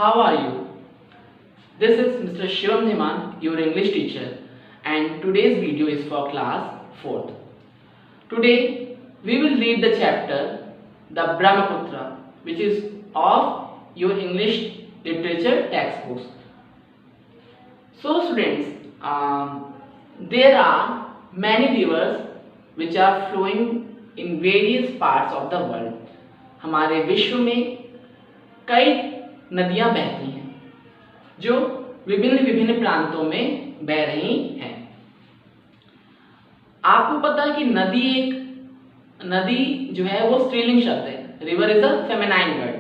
how are you? This is Mr. Shivam Dhiman, your English teacher, and today's video is for class 4th. Today we will read the chapter The Brahmaputra, which is of your English literature textbooks. So students, there are many rivers which are flowing in various parts of the world. हमारे विश्व में कई नदियां बहती हैं जो विभिन्न विभिन्न प्रांतों में बह रही हैं। आपको पता है कि नदी जो है वो स्त्रीलिंग शब्द है। River is a feminine word.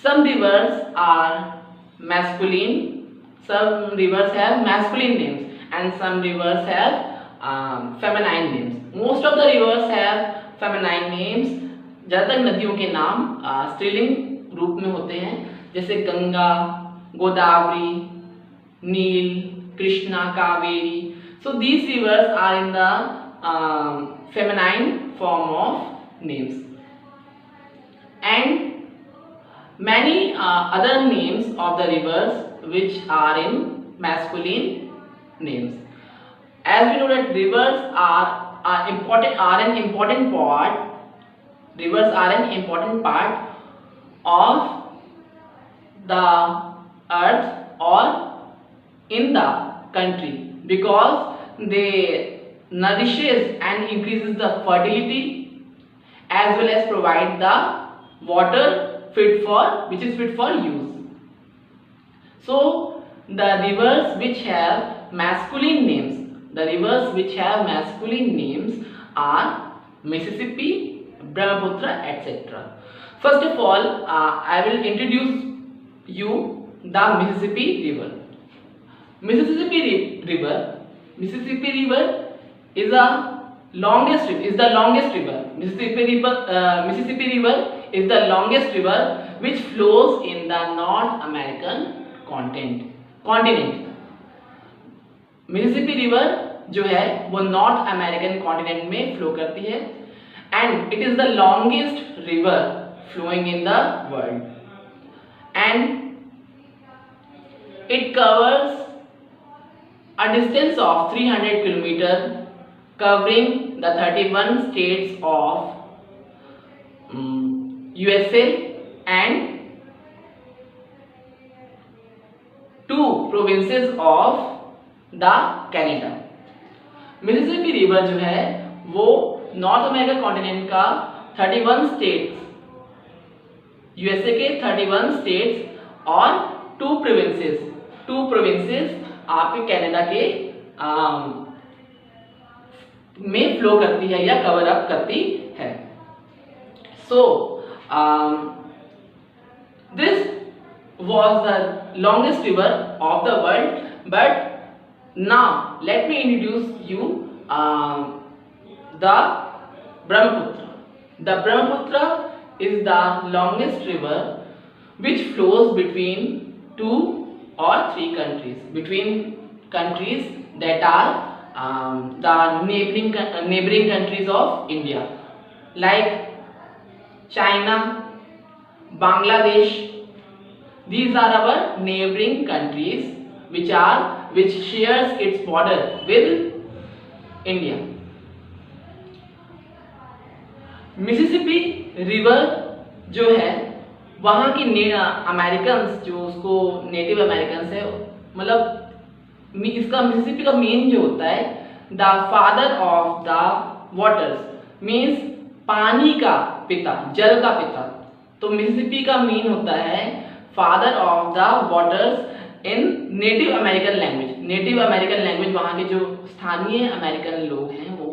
Some rivers are masculine, some rivers have masculine names and some rivers have feminine names. Most of the rivers have feminine names. ज्यादातर नदियों के नाम स्त्रीलिंग रूप में होते हैं, जैसे Ganga, Godavari, Nile, Krishna, Kaveri. So these rivers are in the feminine form of names, and many other names of the rivers which are in masculine names. As we know that rivers are an important part. Rivers are an important part of the earth or in the country because they nourishes and increases the fertility as well as provide the water which is fit for use. So the rivers which have masculine names, are Mississippi, Brahmaputra, etc. First of all, I will introduce you the Mississippi River. Mississippi River is the longest river. Mississippi River is the longest river which flows in the North American continent. Mississippi River जो है वो north American continent में flow करती है and it is the longest river flowing in the world, and it covers a distance of 300 km, covering the 31 states of USA and 2 provinces of the Canada. Mississippi River जो है वो north America continent का 31 states, USA के 31 states और 2 provinces आपके Canada के में flow करती है या कवर अप करती है। So this was the longest river of the world, but now let me introduce you the Brahmaputra. The Brahmaputra is the longest river which flows between 2 or 3 countries, between countries that are the neighboring countries of India, like China, Bangladesh. These are our neighboring countries which shares its border with India. Mississippi river जो है वहाँ की Americans जो उसको native Americans है, मतलब इसका Mississippi का मीन जो होता है the father of the waters, means पानी का पिता, जल का पिता। तो मिसिसिपी का मीन होता है father of the waters in native American language. Native American language वहाँ के जो स्थानीय अमेरिकन लोग हैं वो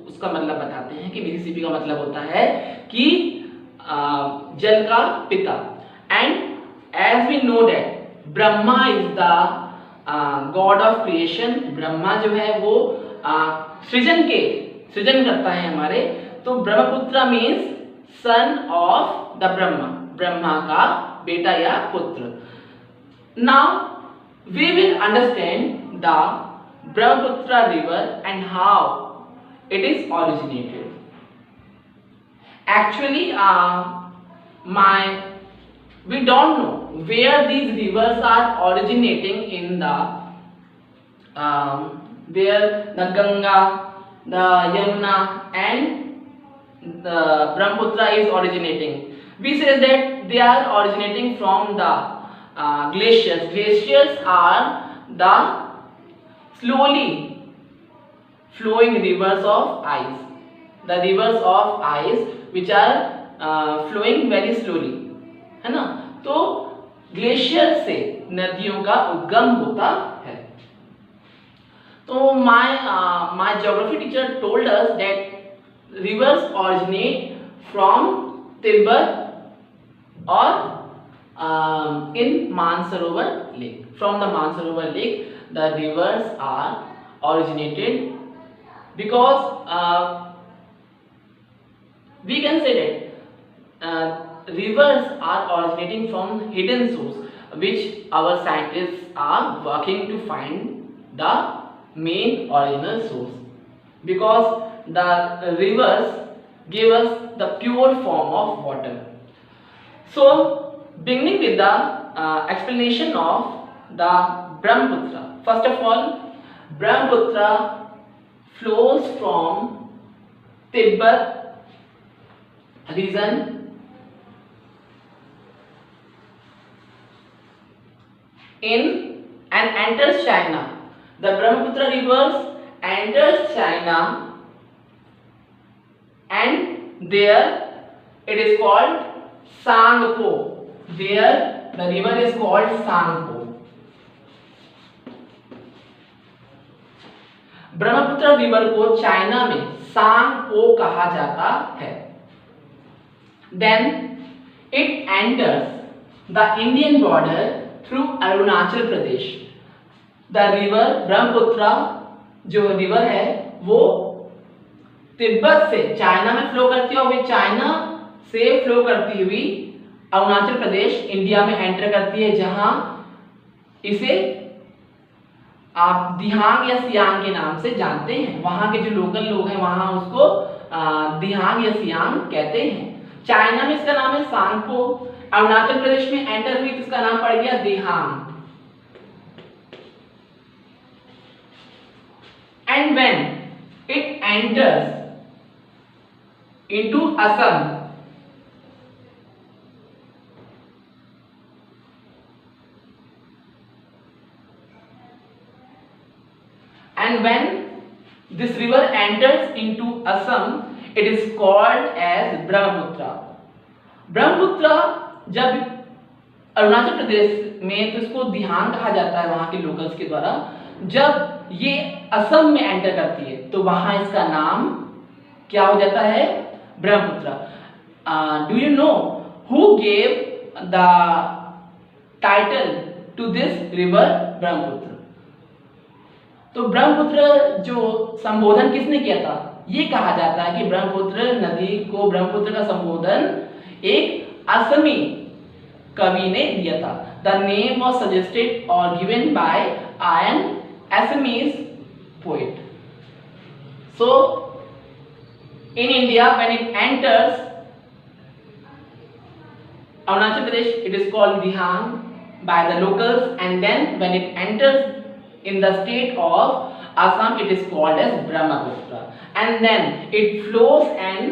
उसका मतलब बताते हैं कि मिसिसिपी का मतलब होता है कि जल का पिता। And as we know that Brahma is the god of creation. Brahma जो है वो सृजन करता है हमारे। तो Brahmaputra means son of the Brahma का बेटा या पुत्र। Now we will understand the Brahmaputra river and how it is originated. Actually we don't know where these rivers are originating in the where the Ganga, the Yamuna and the Brahmaputra is originating. We say that they are originating from the glaciers. Glaciers are the slowly flowing rivers of ice. The rivers of ice which are flowing very slowly, है ना. तो glacier से नदियों का उद्गम होता है. तो my geography teacher told us that rivers originate from Tibet or in Mansarovar Lake. From the Mansarovar Lake, the rivers are originated because we can say that rivers are originating from hidden source, which our scientists are working to find the main original source, because the rivers give us the pure form of water. So beginning with the explanation of the Brahmaputra. First of all, Brahmaputra flows from Tibet region in and enters China. The Brahmaputra rivers enters China, and there it is called Sangpo. There the river is called Sangpo. Brahmaputra river को China में सांगपो कहा जाता है. Then it enters the Indian border through Arunachal Pradesh. The river Brahmaputra जो river है वो तिब्बत से China में फ्लो करती है, और वे चाइना से फ्लो करती हुई अरुणाचल प्रदेश इंडिया में एंटर करती है, जहां इसे आप दिहांग या सियांग के नाम से जानते हैं. वहां के जो लोकल लोग हैं वहां उसको दिहांग या सियांग कहते हैं. चाइना में इसका नाम है सांगपो. अरुणाचल प्रदेश में एंटर हुई तो इसका नाम पड़ गया Dihang. And when it enters into Assam, and when this river enters into Assam, it is called as Brahmaputra. Brahmaputra जब अरुणाचल प्रदेश में तो इसको दिहांग कहा जाता है वहां के लोकल्स के द्वारा. जब ये असम में एंटर करती है तो वहां इसका नाम क्या हो जाता है? Brahmaputra. Do you know who gave the title to this river Brahmaputra? तो ब्रह्मपुत्र जो संबोधन किसने किया था? ये कहा जाता है कि ब्रह्मपुत्र नदी को, ब्रह्मपुत्र का संबोधन एक असमी कवि ने दिया था. द नेम वॉज सजेस्टेड और given by an Assamese poet. So in India when it enters Arunachal Pradesh, it is called Dihang by the locals, and then when it enters in the state of Assam, it is called as Brahmaputra, and then it flows and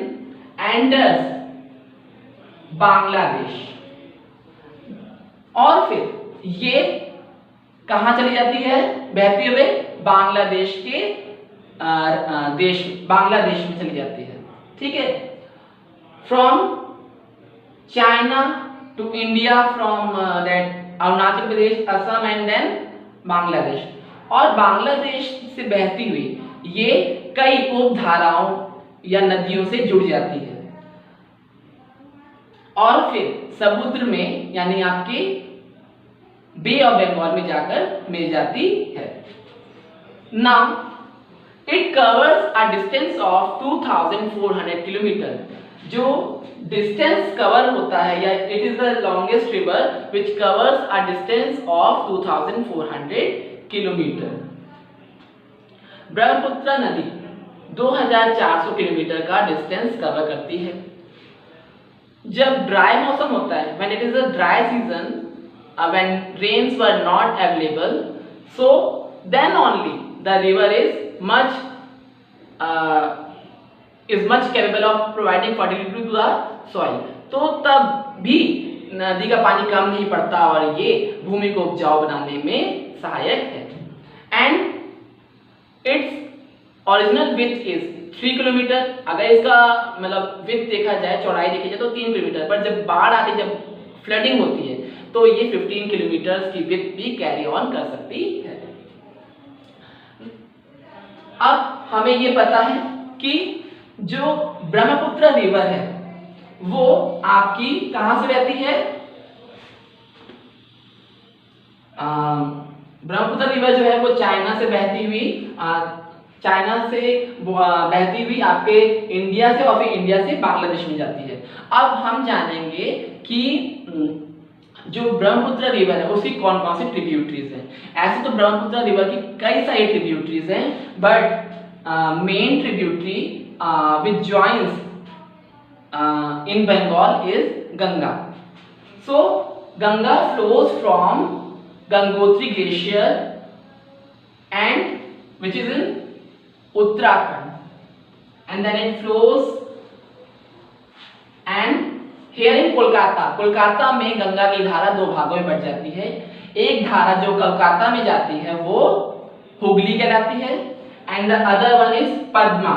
enters Bangladesh. और फिर ये कहां चली जाती है? बहते हुए बांग्लादेश के बांग्लादेश में चली जाती है. ठीक है. From China to India, from that Arunachal Pradesh, Assam and then Bangladesh. और बांग्लादेश से बहती हुई ये कई उपधाराओं या नदियों से जुड़ जाती है और फिर समुद्र में यानी आपके बे ऑफ बंगाल में जाकर मिल जाती है. Now it covers a distance of 2400 kilometre. जो डिस्टेंस कवर होता है, या it is the longest river which covers a distance of 2400 kilometre. Brahmaputra नदी 2400 किलोमीटर का डिस्टेंस कवर करती है. जब ड्राई मौसम होता है, when it is a dry season, when rains were not available, so then only the river is much capable of providing fertility to the soil. तो तब भी नदी का पानी कम नहीं पड़ता और ये भूमि को उपजाऊ बनाने में सहायक है। And its original width is 3 kilometre. अगर इसका मतलब विड्थ देखा जाए, चौड़ाई देखी जाए तो 3 किलोमीटर, पर जब बाढ़ आती है, जब फ्लडिंग होती है, तो ये 15 किलोमीटर की विड्थ भी कैरी ऑन कर सकती है। अब हमें ये पता है कि जो ब्रह्मपुत्र रिवर है वो आपकी कहां से बहती है? ब्रह्मपुत्र रिवर जो है वो चाइना से बहती हुई आपके इंडिया से और फिर इंडिया से बांग्लादेश में जाती है। अब हम जानेंगे कि जो ब्रह्मपुत्र रिवर है उसकी कौन कौन सी ट्रिब्यूटरीज हैं। ऐसे तो ब्रह्मपुत्र रिवर की कई सारी ट्रिब्यूटरीज हैं, but main tributary which joins in Bengal is Ganga. So Ganga flows from Gangotri Glacier and which is in Uttarakhand, and then it flows and here in Kolkata में गंगा की धारा दो भागों में बढ़ जाती है। एक धारा जो कोलकाता में जाती है वो हुगली कहलाती है and the other one is Padma.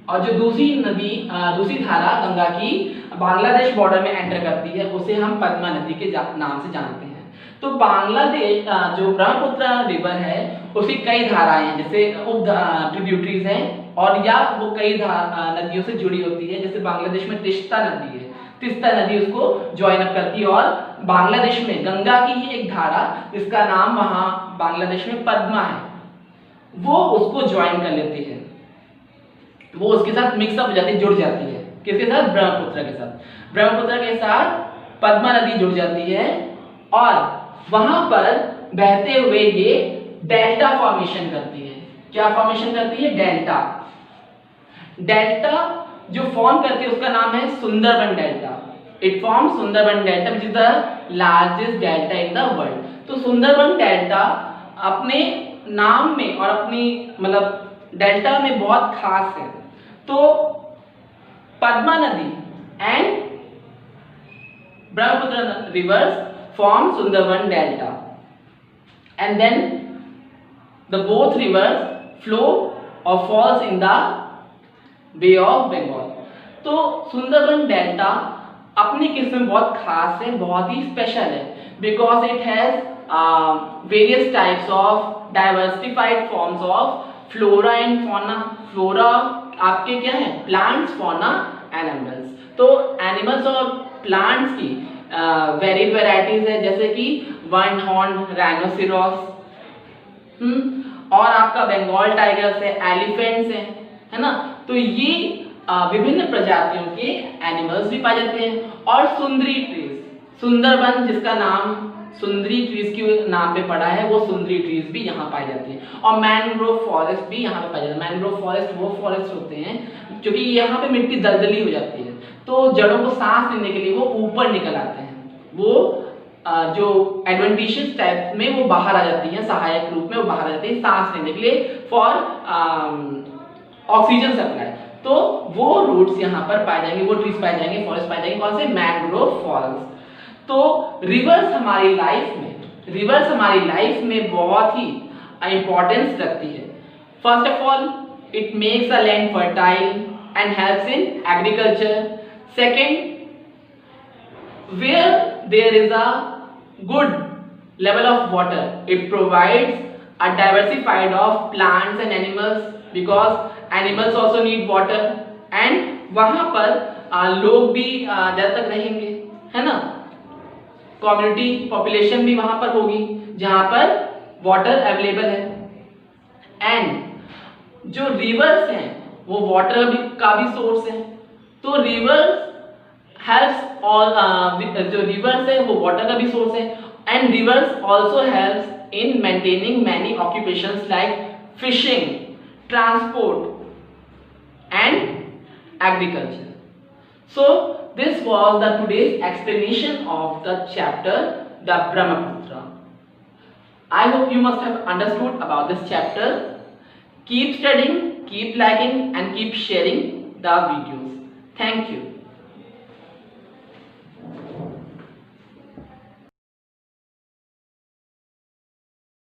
और जो दूसरी धारा गंगा की बांग्लादेश बॉर्डर में एंटर करती है उसे हम पद्मा नदी के नाम से जानते हैं। तो बांग्लादेश जो ब्रह्मपुत्र रिवर है उसकी कई धाराएं हैं, जैसे उप ट्रिब्यूटरीज हैं, और या वो कई नदियों से जुड़ी होती है। जैसे बांग्लादेश में तिस्ता नदी है, तिस्ता नदी उसको ज्वाइन अप करती है, और बांग्लादेश में गंगा की ही एक धारा जिसका नाम वहां बांग्लादेश में पद्मा है वो उसको ज्वाइन कर लेती है, वो उसके साथ मिक्सअप हो जाती है, जुड़ जाती है। किसके साथ? ब्रह्मपुत्र के साथ। ब्रह्मपुत्र के साथ पद्मा नदी जुड़ जाती है और वहां पर बहते हुए ये डेल्टा फॉर्मेशन करती है। क्या फॉर्मेशन करती है? डेल्टा। डेल्टा जो फॉर्म करती है उसका नाम है Sundarban delta. It form Sundarban delta which is the largest delta in the world. तो सुंदरबन डेल्टा अपने नाम में और अपनी मतलब डेल्टा में बहुत खास है। तो पद्मा नदी and Brahmaputra rivers form Sundarban delta and then the both rivers flow और falls in the bay of Bengal. तो सुंदरबन डेल्टा अपनी किस्म में बहुत खास है, बहुत ही स्पेशल है, because it has various types of diversified forms of flora and fauna. Flora आपके क्या है? Plants, fauna, animals. तो एनिमल्स और प्लांट्स की वेरी वेराइटीज है, जैसे कि वन हॉर्न राइनोसिरोस, और आपका बंगाल टाइगर्स है, एलिफेंट्स है ना। तो ये विभिन्न प्रजातियों के एनिमल्स भी पाए जाते हैं। और सुंदरी ट्रीज, सुंदरबन जिसका नाम सुंदरी ट्रीज के नाम पे पड़ा है, वो सुंदरी ट्रीज भी यहाँ पाई जाती है। और मैनग्रोव फॉरेस्ट भी यहाँ पे पाई जाती है। मैनग्रोव फॉरेस्ट वो फॉरेस्ट होते हैं क्योंकि यहाँ पे मिट्टी दलदली हो जाती है, तो जड़ों को सांस लेने के लिए वो ऊपर निकल आते हैं। वो जो एडवेंटिशियस टाइप में वो बाहर आ जाती हैं, सहायक रूप में वो बाहर आ जाती है सांस लेने के लिए फॉर ऑक्सीजन सप्लाई। तो वो रूट्स यहाँ पर पाए जाएंगे, वो ट्रीज पाए जाएंगे, फॉरेस्ट पाए जाएंगे। कौन से? Mangrove forest. तो रिवर्स हमारी लाइफ में बहुत ही इंपॉर्टेंस रखती है। First of all it makes a land fertile and helps in agriculture. Second, where there is a good level of water, it provides a diversified of plants and animals because animals also need water, and वहां पर लोग भी ज्यादा तक रहेंगे, है ना। Community population भी वहां पर होगी जहां पर वाटर अवेलेबल है। एंड जो रिवर्स हैं वो वाटर का भी सोर्स है। तो रिवर्स हेल्प्स ऑल, जो रिवर्स है वो वाटर का भी सोर्स है। And reverse also helps in maintaining many occupations like fishing, transport and agriculture. So this was the today's explanation of the chapter the Brahmaputra. I hope you must have understood about this chapter. Keep studying, keep liking and keep sharing the videos. Thank you.